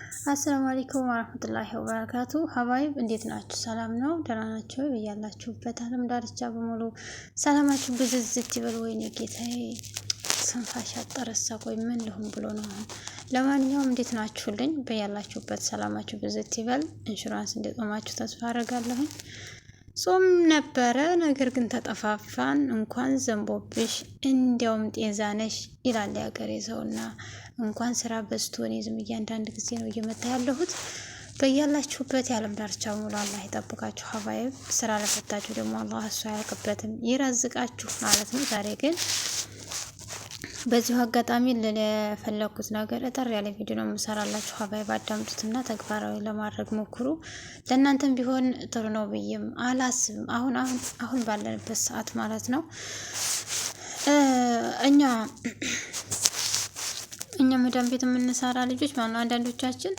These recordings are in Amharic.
አሰላሙ አለይኩም ወራህመቱላሂ ወበረካቱ። ሀባይብ እንዴት ናችሁ? ሰላም ነው? ደህና ናችሁ? በያላችሁበት ዓለም ዳርቻ በሙሉ ሰላማችሁ ብዝዝት ይበል። ወይኔ ጌታዬ ስንፋሽ አጠረሳ ቆይ ምን ልሁን ብሎ ነው አሁን። ለማንኛውም እንዴት ናችሁልኝ? በያላችሁበት ሰላማችሁ ብዝት ይበል። ኢንሹራንስ እንደጾማችሁ ተስፋ አደርጋለሁኝ። ጾም ነበረ፣ ነገር ግን ተጠፋፋን። እንኳን ዘንቦብሽ እንዲያውም ጤዛነሽ ይላል ያገሬ ሰውና እንኳን ስራ በዝቶ እኔ ዝም ብዬ አንዳንድ ጊዜ ነው እየመታ ያለሁት። በያላችሁበት የዓለም ዳርቻ ሙሉ አላህ ይጠብቃችሁ። ሀባይብ ስራ ለፈታችሁ ደግሞ አላህ እሱ አያውቅበትም ይረዝቃችሁ ማለት ነው። ዛሬ ግን በዚሁ አጋጣሚ ለፈለኩት ነገር እጠር ያለ ቪዲዮ ነው የምሰራላችሁ። ሀባይብ አዳምጡትና ተግባራዊ ለማድረግ ሞክሩ። ለእናንተም ቢሆን ጥሩ ነው ብዬም አላስብም። አሁን ባለንበት ሰዓት ማለት ነው እኛ መዳም ቤት የምንሰራ ልጆች ማለት ነው አንዳንዶቻችን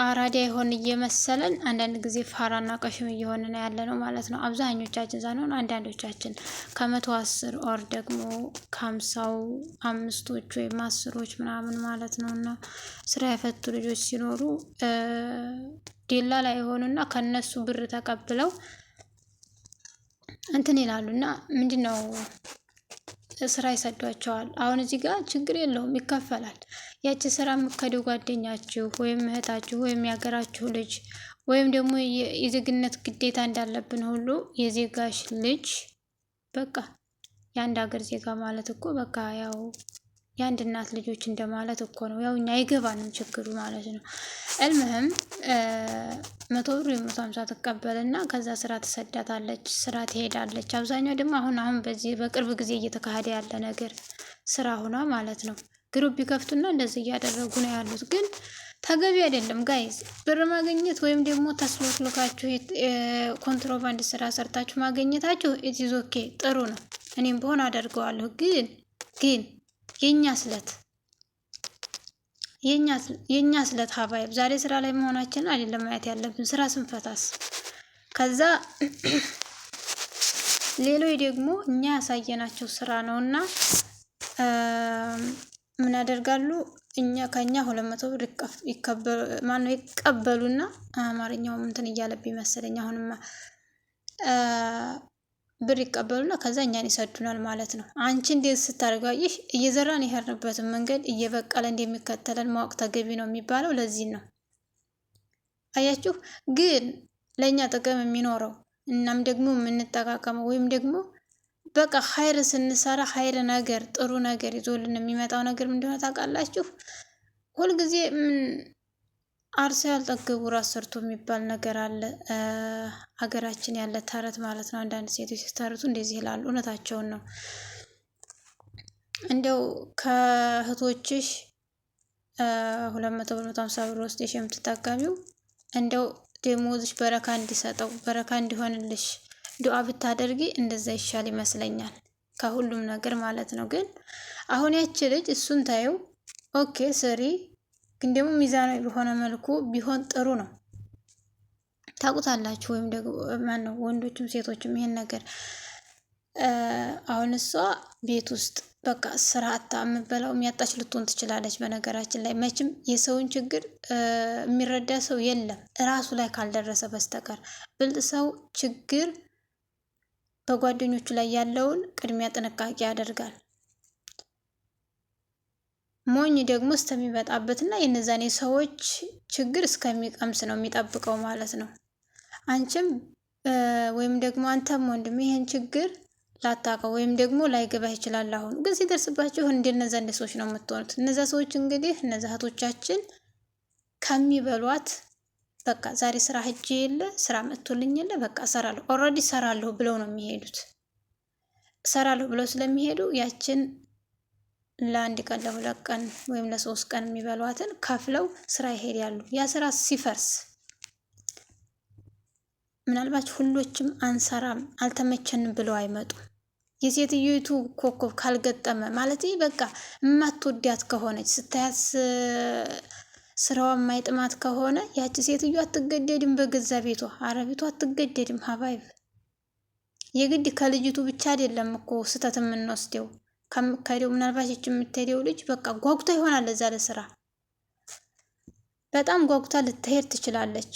አራዳ የሆን እየመሰለን አንዳንድ ጊዜ ፋራና ቀሽም እየሆንን ያለ ነው ማለት ነው። አብዛኞቻችን ሳንሆን አንዳንዶቻችን ከ110 ኦር ደግሞ ከ50 አምስቶች ወይም 10ዎች ምናምን ማለት ነው። እና ስራ የፈቱ ልጆች ሲኖሩ ዴላ ላይ የሆኑና ከነሱ ብር ተቀብለው እንትን ይላሉና ምንድነው ስራ ይሰዷቸዋል። አሁን እዚህ ጋር ችግር የለውም ይከፈላል። ያቺ ስራ የምትከደው ጓደኛችሁ ወይም እህታችሁ ወይም ያገራችሁ ልጅ ወይም ደግሞ የዜግነት ግዴታ እንዳለብን ሁሉ የዜጋሽ ልጅ በቃ የአንድ ሀገር ዜጋ ማለት እኮ በቃ ያው የአንድ እናት ልጆች እንደማለት እኮ ነው። ያው እኛ አይገባንም ችግሩ ማለት ነው። እልምህም 100 ብር 150 ትቀበልና ከዛ ስራ ትሰዳታለች፣ ስራ ትሄዳለች። አብዛኛው ደግሞ አሁን በዚህ በቅርብ ጊዜ እየተካሄደ ያለ ነገር ስራ ሆኗ ማለት ነው። ግሩፕ ቢከፍቱና እንደዚህ እያደረጉ ነው ያሉት፣ ግን ተገቢ አይደለም ጋይዝ። ብር ማግኘት ወይም ደግሞ ተስሎክሎካችሁ ኮንትሮባንድ ስራ ሰርታችሁ ማግኘታችሁ ኢትዝ ኦኬ ጥሩ ነው። እኔም በሆነ አደርገዋለሁ። ግን የኛ ስለት ሀባይብ ዛሬ ስራ ላይ መሆናችንን አይደለም ማየት ያለብን፣ ስራ ስንፈታስ። ከዛ ሌሎች ደግሞ እኛ ያሳየናቸው ስራ ነውና ምን ያደርጋሉ? ከኛ 200 ብር ይቀበሉና አማርኛውም እንትን እያለብኝ መሰለኝ አሁንማ ብር ይቀበሉና ከዛ እኛን ይሰዱናል ማለት ነው። አንቺ እንዴት ስታደርገው ይህ እየዘራን የሄድንበትን መንገድ እየበቀለ እንደሚከተለን ማወቅ ተገቢ ነው የሚባለው ለዚህ ነው። አያችሁ፣ ግን ለእኛ ጥቅም የሚኖረው እናም ደግሞ የምንጠቃቀመው ወይም ደግሞ በቃ ኸይር ስንሰራ ኸይር ነገር ጥሩ ነገር ይዞልን የሚመጣው ነገር ምን እንደሆነ ታውቃላችሁ? ሁልጊዜ አርሶ ያልጠገቡ ራስ ሰርቶ የሚባል ነገር አለ። ሀገራችን ያለ ተረት ማለት ነው። አንዳንድ ሴቶች ሲተርቱ እንደዚህ ይላሉ፣ እውነታቸውን ነው። እንደው ከእህቶችሽ 200 ብር 150 ብር ወስደሽ የምትጠቀሚው እንደው ደሞዝሽ በረካ እንዲሰጠው በረካ እንዲሆንልሽ ዱዓ ብታደርጊ እንደዛ ይሻል ይመስለኛል፣ ከሁሉም ነገር ማለት ነው። ግን አሁን ያቺ ልጅ እሱን ታየው ኦኬ ስሪ፣ ግን ደግሞ ሚዛናዊ በሆነ መልኩ ቢሆን ጥሩ ነው። ታውቁታላችሁ፣ ወይም ደግሞ ማነው ወንዶችም ሴቶችም ይሄን ነገር አሁን እሷ ቤት ውስጥ በቃ ስራ አጣ የምበላው የሚያጣች ልትሆን ትችላለች። በነገራችን ላይ መቼም የሰውን ችግር የሚረዳ ሰው የለም እራሱ ላይ ካልደረሰ በስተቀር። ብልጥ ሰው ችግር በጓደኞቹ ላይ ያለውን ቅድሚያ ጥንቃቄ ያደርጋል። ሞኝ ደግሞ እስከሚመጣበትና የነዛን የሰዎች ችግር እስከሚቀምስ ነው የሚጠብቀው ማለት ነው። አንቺም ወይም ደግሞ አንተም ወንድም ይሄን ችግር ላታውቀው ወይም ደግሞ ላይገባህ ይችላል። አሁን ግን ሲደርስባችሁ እንደነዛ እንደ ሰዎች ነው የምትሆኑት። እነዛ ሰዎች እንግዲህ እነዛ እህቶቻችን ከሚበሏት በቃ ዛሬ ስራ ሂጅ የለ ስራ መጥቶልኝ የለ በቃ እሰራለሁ ኦልሬዲ እሰራለሁ ብለው ነው የሚሄዱት። እሰራለሁ ብለው ስለሚሄዱ ያችን ለአንድ ቀን ለ2 ቀን ወይም ለ3 ቀን የሚበሏትን ከፍለው ስራ ይሄዳሉ። ያ ስራ ሲፈርስ ምናልባት ሁሎችም አንሰራም አልተመቸንም ብለው አይመጡም። የሴትዮቱ ኮከብ ካልገጠመ ማለት በቃ የማትወዳት ከሆነች ስታያት ስራዋ የማይጥማት ከሆነ ያቺ ሴትዮ አትገደድም በገዛ ቤቷ፣ አረቢቷ አትገደድም። ሀባይብ የግድ ከልጅቱ ብቻ አይደለም እኮ ስተት የምንወስደው ከምከደው ምናልባት የምትሄደው ልጅ በቃ ጓጉታ ይሆናል ለዛ ለስራ በጣም ጓጉታ ልትሄድ ትችላለች።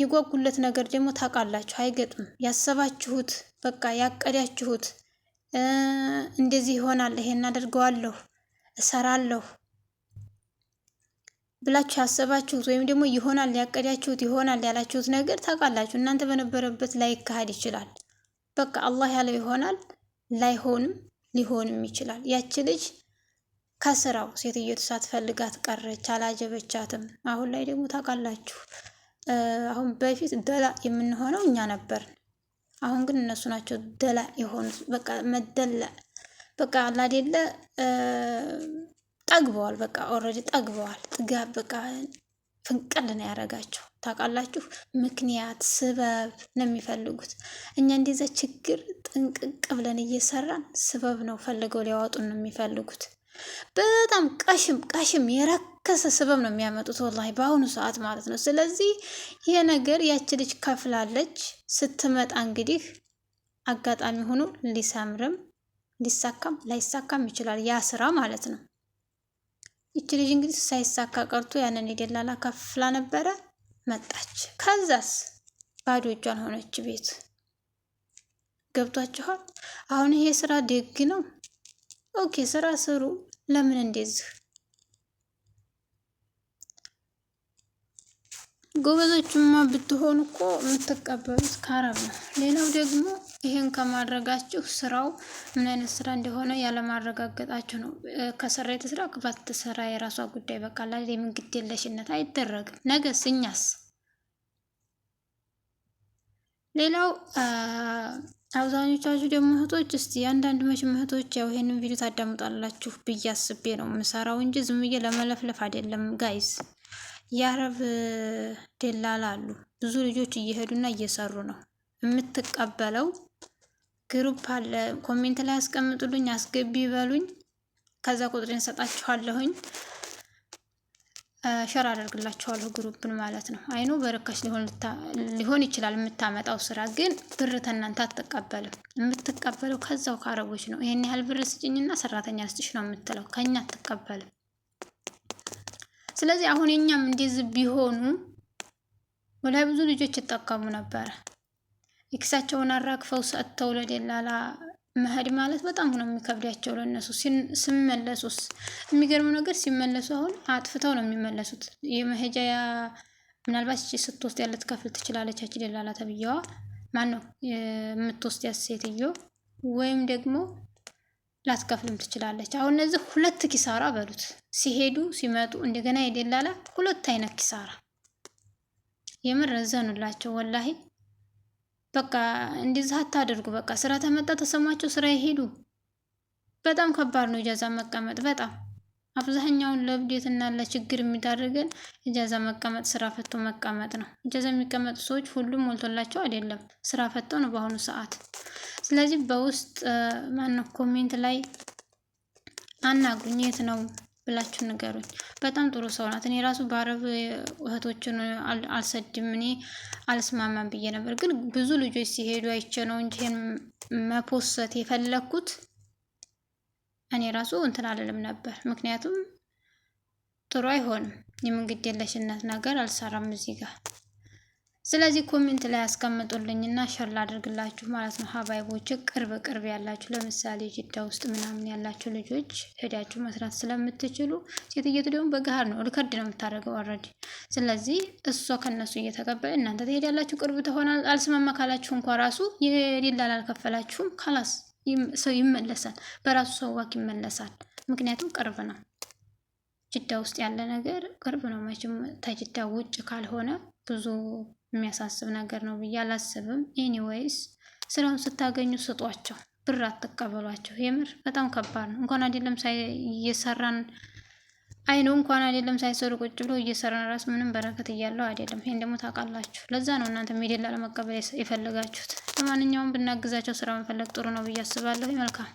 የጓጉለት ነገር ደግሞ ታውቃላችሁ አይገጥም። ያሰባችሁት በቃ ያቀዳችሁት እንደዚህ ይሆናል፣ ይሄን አደርገዋለሁ፣ እሰራለሁ ብላችሁ ያሰባችሁት ወይም ደግሞ ይሆናል ያቀዳችሁት ይሆናል ያላችሁት ነገር ታውቃላችሁ እናንተ በነበረበት ላይ ይካሄድ ይችላል። በቃ አላህ ያለው ይሆናል፣ ላይሆንም ሊሆንም ይችላል። ያቺ ልጅ ከስራው ሴትዮቱ ሳትፈልጋት ቀረች፣ አላጀበቻትም። አሁን ላይ ደግሞ ታውቃላችሁ አሁን በፊት ደላ የምንሆነው እኛ ነበርን። አሁን ግን እነሱ ናቸው ደላ የሆኑት። በቃ መደላ በቃ አላደለ ጠግበዋል። በቃ ኦልሬዲ ጠግበዋል። ጥጋብ በቃ ፍንቅል ነው ያደረጋቸው። ታውቃላችሁ ምክንያት ስበብ ነው የሚፈልጉት። እኛ እንደዛ ችግር ጥንቅቅ ብለን እየሰራን ስበብ ነው ፈልገው ሊያወጡን ነው የሚፈልጉት። በጣም ቀሽም የረከሰ ስበብ ነው የሚያመጡት ወላሂ በአሁኑ ሰዓት ማለት ነው። ስለዚህ ይሄ ነገር ያቺ ልጅ ከፍላለች። ስትመጣ እንግዲህ አጋጣሚ ሆኖ ሊሰምርም ሊሳካም ላይሳካም ይችላል ያ ስራ ማለት ነው። ይቺ ልጅ እንግዲህ ሳይሳካ ቀርቶ ያንን የደላላ ከፍላ ነበረ መጣች። ከዛስ ባዶ እጇን ሆነች ቤት። ገብቷችኋል? አሁን ይሄ ስራ ደግ ነው። ኦኬ ስራ ስሩ። ለምን እንደዚህ ጎበዞችማ ብትሆኑ እኮ የምትቀበሉት ከአረብ ነው። ሌላው ደግሞ ይሄን ከማድረጋችሁ ስራው ምን አይነት ስራ እንደሆነ ያለማረጋገጣችሁ ነው። ከሰራ የተስራ ክፋት ተሰራ የራሷ ጉዳይ። በቃ ላይ የምንግድ የለሽነት አይደረግም። ነገስ እኛስ? ሌላው አብዛኞቻችሁ ደግሞ እህቶች እስቲ አንዳንድ መቼም እህቶች ያው ይሄንን ቪዲዮ ታዳምጣላችሁ ብዬ አስቤ ነው የምሰራው እንጂ ዝም ብዬ ለመለፍለፍ አይደለም ጋይስ። የአረብ ደላላ አሉ ብዙ ልጆች እየሄዱና እየሰሩ ነው። የምትቀበለው ግሩፕ አለ። ኮሜንት ላይ አስቀምጡልኝ፣ አስገቢ ይበሉኝ። ከዛ ቁጥሬን ሰጣችኋለሁኝ፣ ሸር አደርግላችኋለሁ ግሩፕን ማለት ነው። አይኑ በረካሽ ሊሆን ይችላል የምታመጣው ስራ፣ ግን ብር ተናንተ አትቀበልም። የምትቀበለው ከዛው ከአረቦች ነው። ይሄን ያህል ብር ስጭኝና ሰራተኛ ልስጥሽ ነው የምትለው፣ ከኛ አትቀበልም። ስለዚህ አሁን የኛም እንደዚህ ቢሆኑ ወላይ ብዙ ልጆች ይጠቀሙ ነበረ። የኪሳቸውን አራግፈው ሰጥተው ለደላላ መሄድ ማለት በጣም ነው የሚከብዳቸው ለነሱ። ሲመለሱስ የሚገርመው ነገር ሲመለሱ አሁን አጥፍተው ነው የሚመለሱት። የመሄጃ ምናልባት ስትወስድ ያለ ትከፍል ትችላለች ያቺ ደላላ ተብዬዋ ማን ነው የምትወስድ ሴትዮ፣ ወይም ደግሞ ላትከፍልም ትችላለች። አሁን እነዚህ ሁለት ኪሳራ በሉት። ሲሄዱ ሲመጡ እንደገና የደላላ ሁለት አይነት ኪሳራ። የምር ዘኑላቸው ወላሂ። በቃ እንደዚህ አታደርጉ። በቃ ስራ ተመጣ ተሰማቸው ስራ ይሄዱ። በጣም ከባድ ነው ኢጃዛ መቀመጥ። በጣም አብዛኛውን ለብዴትና ለችግር የሚዳርገን ኢጃዛ መቀመጥ፣ ስራ ፈቶ መቀመጥ ነው። ኢጃዛ የሚቀመጡ ሰዎች ሁሉም ሞልቶላቸው አይደለም፣ ስራ ፈተው ነው በአሁኑ ሰዓት። ስለዚህ በውስጥ ማነው ኮሜንት ላይ አናግሩኝ፣ የት ነው ብላችሁ ንገሩኝ። በጣም ጥሩ ሰው ናት። እኔ ራሱ በአረብ እህቶችን አልሰድም፣ እኔ አልስማማም ብዬ ነበር፣ ግን ብዙ ልጆች ሲሄዱ አይቼ ነው እንጂ መፖሰት የፈለኩት እኔ ራሱ እንትን አልልም ነበር። ምክንያቱም ጥሩ አይሆንም፣ የምንግድ የለሽነት ነገር አልሰራም እዚህ ጋር። ስለዚህ ኮሜንት ላይ አስቀምጡልኝና ሸር ላድርግላችሁ ማለት ነው። ሀባይቦች ቅርብ ያላችሁ ለምሳሌ ጅዳ ውስጥ ምናምን ያላችሁ ልጆች ሄዳችሁ መስራት ስለምትችሉ፣ ሴትዮቱ ደግሞ በገሃር ነው ሪከርድ ነው የምታደርገው ኦልሬዲ። ስለዚህ እሷ ከነሱ እየተቀበለ እናንተ ትሄዳላችሁ፣ ቅርብ ትሆናል። አልስማማ ካላችሁ እንኳ ራሱ የደላላ አልከፈላችሁም ካላስ ሰው ይመለሳል፣ በራሱ ሰው ዋክ ይመለሳል። ምክንያቱም ቅርብ ነው። ጅዳ ውስጥ ያለ ነገር ቅርብ ነው። መቼም ተጅዳ ውጭ ካልሆነ ብዙ የሚያሳስብ ነገር ነው ብዬ አላስብም። ኤኒዌይስ ስራውን ስታገኙ ስጧቸው፣ ብር አትቀበሏቸው። የምር በጣም ከባድ ነው። እንኳን አይደለም እየሰራን አይነው እንኳን አይደለም ሳይሰሩ ቁጭ ብሎ እየሰራን ራሱ ምንም በረከት እያለው አይደለም። ይሄን ደግሞ ታውቃላችሁ። ለዛ ነው እናንተ ሜዲላ ለመቀበል የፈለጋችሁት። ለማንኛውም ብናግዛቸው ስራ መፈለግ ጥሩ ነው ብዬ አስባለሁ። መልካም